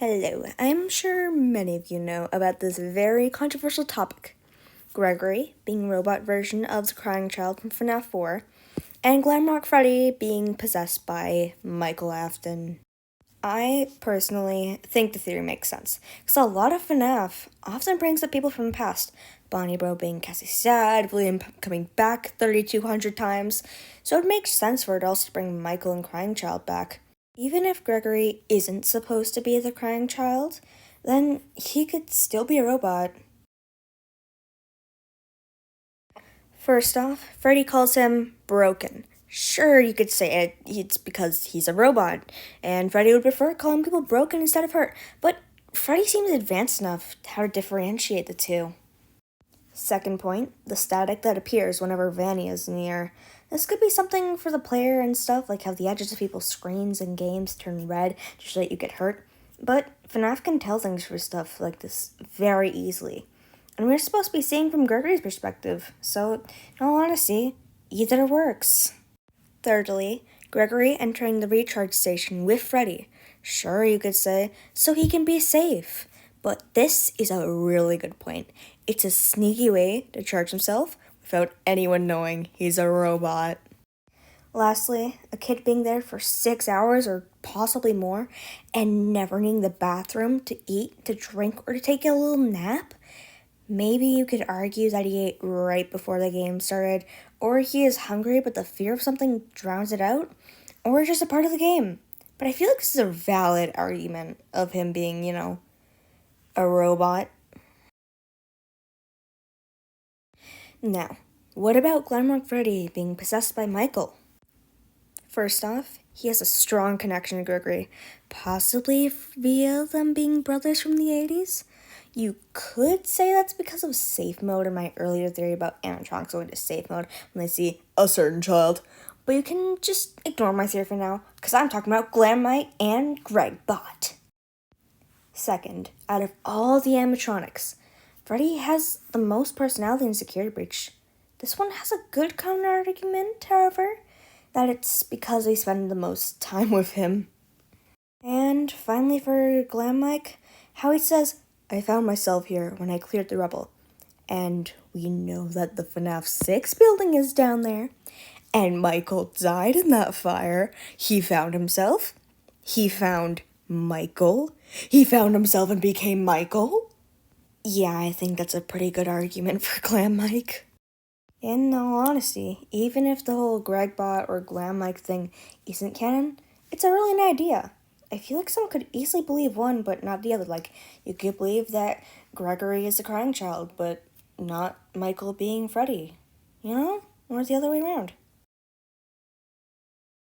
Hello, I'm sure many of you know about this very controversial topic. Gregory being a robot version of the crying child from FNAF 4, and GlamMike Freddy being possessed by Michael Afton. I personally think the theory makes sense, because a lot of FNAF often brings up people from the past. Bonnie Bro being Cassie's dad, William coming back 3,200 times, so it makes sense for it also to bring Michael and Crying Child back. Even if Gregory isn't supposed to be the crying child, then he could still be a robot. First off, Freddy calls him broken. Sure, you could say it's because he's a robot, and Freddy would prefer calling people broken instead of hurt, but Freddy seems advanced enough how to differentiate the two. Second point, the static that appears whenever Vanny is near. This could be something for the player and stuff, like how the edges of people's screens and games turn red to show that you get hurt. But FNAF can tell things for stuff like this very easily. And we're supposed to be seeing from Gregory's perspective, so in all honesty, either works. Thirdly, Gregory entering the recharge station with Freddy. Sure, you could say, so he can be safe. But this is a really good point. It's a sneaky way to charge himself without anyone knowing he's a robot. Lastly, a kid being there for 6 hours or possibly more and never needing the bathroom to eat, to drink, or to take a little nap. Maybe you could argue that he ate right before the game started, or he is hungry but the fear of something drowns it out, or just a part of the game. But I feel like this is a valid argument of him being, a robot. Now, what about GlamMike Freddy being possessed by Michael? First off, he has a strong connection to Gregory, possibly via them being brothers from the 80s. You could say that's because of safe mode in my earlier theory about animatronics going to safe mode when they see a certain child. But you can just ignore my theory for now, because I'm talking about GlamMike and GregBot. Second, out of all the animatronics, Freddy has the most personality in Security Breach. This one has a good counter-argument, however, that it's because we spend the most time with him. And finally for GlamMike, how he says, I found myself here when I cleared the rubble. And we know that the FNAF 6 building is down there. And Michael died in that fire. He found himself. He found Michael. He found himself and became Michael. Yeah, I think that's a pretty good argument for GlamMike. In all honesty, even if the whole GregBot or GlamMike thing isn't canon, it's a really neat idea. I feel like someone could easily believe one but not the other. Like, you could believe that Gregory is the crying child, but not Michael being Freddy. Or the other way around.